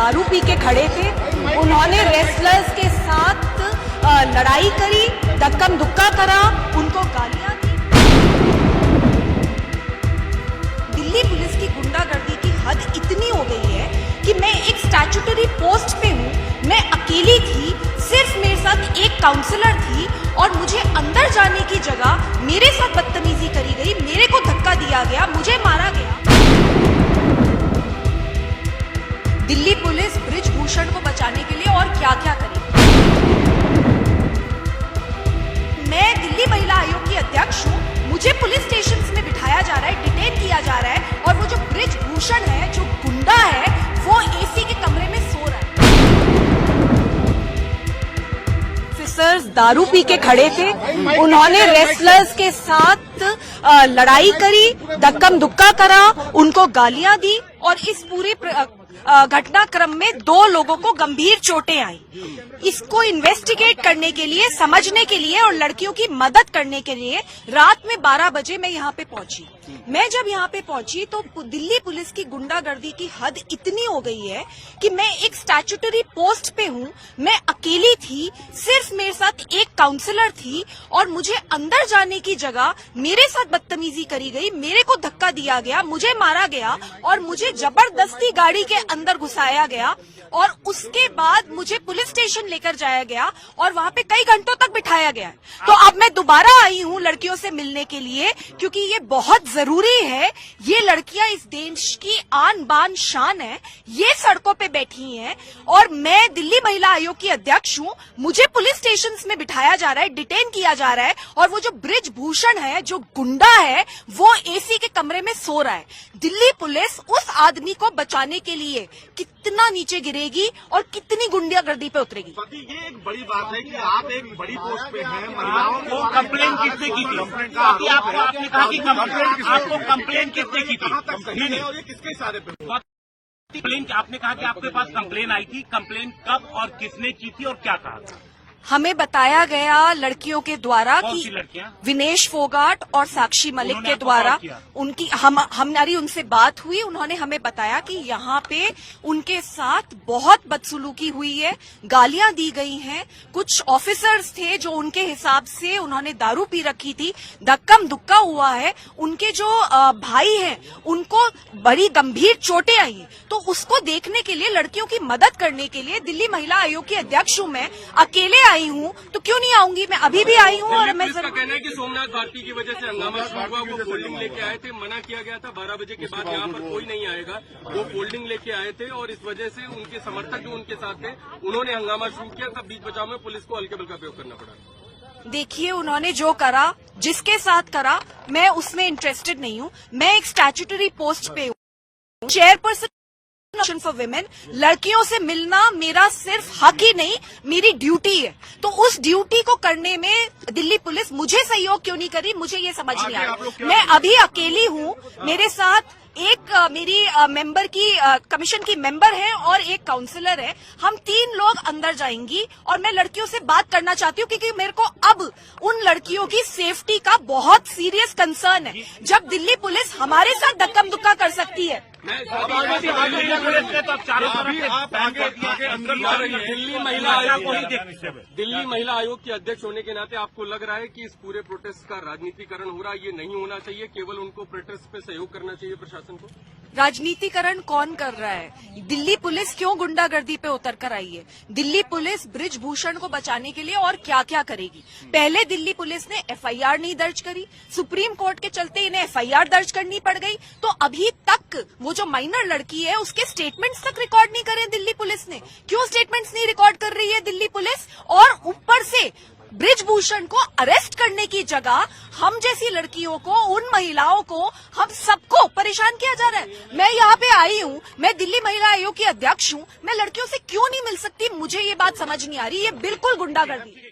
दारू पी के खड़े थे। उन्होंने रेसलर्स के साथ लड़ाई करी, धक्कम धुक्का करा, उनको गालियां दी। दिल्ली पुलिस की गुंडागर्दी की हद इतनी हो गई है कि मैं एक स्टैट्यूटरी पोस्ट पे हूँ, मैं अकेली थी, सिर्फ मेरे साथ एक काउंसलर थी और मुझे अंदर जाने की जगह मेरे साथ बदतमीजी करी गई, मेरे को धक्का दिया गया, मुझे मारा गया। दिल्ली पुलिस ब्रिजभूषण को बचाने के लिए और क्या क्या करेगी? मैं दिल्ली महिला आयोग की अध्यक्ष हूँ, मुझे पुलिस स्टेशन में बिठाया जा रहा है, डिटेन किया जा रहा है और वो जो ब्रिजभूषण है, जो गुंडा है, वो एसी के कमरे में सो रहा है। ऑफिसर्स दारू पी के खड़े थे, उन्होंने रेसलर्स के साथ लड़ाई करी, धक्कम धुक्का करा, उनको गालियां दी और इस पूरे घटनाक्रम में 2 लोगों को गंभीर चोटें आई। इसको इन्वेस्टिगेट करने के लिए, समझने के लिए और लड़कियों की मदद करने के लिए रात में 12 बजे मैं यहाँ पे पहुंची। मैं जब यहाँ पे पहुंची तो दिल्ली पुलिस की गुंडागर्दी की हद इतनी हो गई है कि मैं एक स्टैट्यूटरी पोस्ट पे हूँ, मैं अकेली थी, सिर्फ मेरे साथ एक काउंसलर थी और मुझे अंदर जाने की जगह मेरे साथ बदतमीजी करी गई, मेरे को धक्का दिया गया, मुझे मारा गया और मुझे जबरदस्ती गाड़ी के अंदर घुसाया गया और उसके बाद मुझे पुलिस स्टेशन लेकर जाया गया और वहां पे कई घंटों तक बिठाया गया। तो अब मैं दोबारा आई हूँ लड़कियों से मिलने के लिए, क्योंकि ये बहुत जरूरी है। ये लड़कियां इस देश की आन बान शान है, ये सड़कों पे बैठी हैं और मैं दिल्ली महिला आयोग की अध्यक्ष हूँ, मुझे पुलिस स्टेशन में बिठाया जा रहा है, डिटेन किया जा रहा है और वो जो ब्रिजभूषण है, जो गुंडा है, वो एसी के कमरे में सो रहा है। दिल्ली पुलिस उस आदमी को बचाने के लिए कितना नीचे गिरेगी और कितनी गुंडागर्दी पे उतरेगी? ये एक बड़ी बात है कि आप एक बड़ी पोस्ट पे हैं, महिलाओं को कंप्लेन किसने की थी? आपने कहा कि आपको कंप्लेन किसने की थी? नहीं, किसके इशारे पे कंप्लेन? आपने कहा कि आपके पास कंप्लेन आई थी, कंप्लेन कब और किसने की थी और क्या कहा था? हमें बताया गया लड़कियों के द्वारा कि विनेश फोगाट और साक्षी मलिक के द्वारा उनकी हमारी उनसे बात हुई। उन्होंने हमें बताया कि यहाँ पे उनके साथ बहुत बदसलूकी हुई है, गालियां दी गई हैं। कुछ ऑफिसर्स थे जो उनके हिसाब से उन्होंने दारू पी रखी थी, धक्कम धुक्का हुआ है, उनके जो भाई हैं उनको बड़ी गंभीर चोटें आई हैं। तो उसको देखने के लिए, लड़कियों की मदद करने के लिए दिल्ली महिला आयोग की अध्यक्ष हूँ मैं, अकेले आई हूँ तो क्यों नहीं आऊंगी? मैं अभी भी आई हूँ और मैं कहना है कि सोमनाथ भारती की वजह से हंगामा शुरू हुआ। वो फोल्डिंग लेके आए थे, मना किया गया था 12 बजे के बाद यहाँ पर कोई नहीं आएगा। वो फोल्डिंग लेके आए थे और इस वजह से उनके समर्थक जो उनके साथ थे उन्होंने हंगामा शुरू किया। तब बीच बचाव में पुलिस को हल्के बल का प्रयोग करना पड़ा। देखिए, उन्होंने जो करा, जिसके साथ करा, मैं उसमें इंटरेस्टेड नहीं हूँ। मैं एक स्टैट्यूटरी पोस्ट पे हूँ, चेयरपर्सन फॉर विमेन। लड़कियों से मिलना मेरा सिर्फ हक ही नहीं, मेरी ड्यूटी है। तो उस ड्यूटी को करने में दिल्ली पुलिस मुझे सहयोग क्यों नहीं करी, मुझे ये समझ नहीं आ रहा। मैं अभी अकेली हूँ, मेरे साथ एक मेरी मेंबर की कमीशन की मेंबर है और एक काउंसलर है। हम 3 लोग अंदर जाएंगी और मैं लड़कियों से बात करना चाहती हूँ क्योंकि मेरे को अब उन लड़कियों की सेफ्टी का बहुत सीरियस कंसर्न है। जब दिल्ली पुलिस हमारे साथ धक्कम धुक्का कर सकती है, दिल्ली महिला आयोग के अध्यक्ष होने के नाते आपको लग रहा है कि इस पूरे प्रोटेस्ट का राजनीतिकरण हो रहा है? ये नहीं होना चाहिए, केवल उनको प्रोटेस्ट पे सहयोग करना चाहिए प्रशासन को। राजनीतिकरण कौन कर रहा है? दिल्ली पुलिस क्यों गुंडागर्दी पे उतर कर आई है? दिल्ली पुलिस ब्रिजभूषण को बचाने के लिए और क्या क्या करेगी? पहले दिल्ली पुलिस ने एफआईआर नहीं दर्ज करी, सुप्रीम कोर्ट के चलते इन्हें एफआईआर दर्ज करनी पड़ गई। तो अभी तक वो जो माइनर लड़की है उसके स्टेटमेंट्स तक रिकॉर्ड नहीं करे दिल्ली पुलिस ने। क्यों स्टेटमेंट्स नहीं रिकॉर्ड कर रही है दिल्ली पुलिस? और ऊपर से ब्रिजभूषण को अरेस्ट करने की जगह हम जैसी लड़कियों को, उन महिलाओं को, हम सबको परेशान किया जा रहा है। मैं यहाँ पे आई हूँ, मैं दिल्ली महिला आयोग की अध्यक्ष हूँ, मैं लड़कियों से क्यों नहीं मिल सकती? मुझे ये बात समझ नहीं आ रही। ये बिल्कुल गुंडागर्दी है।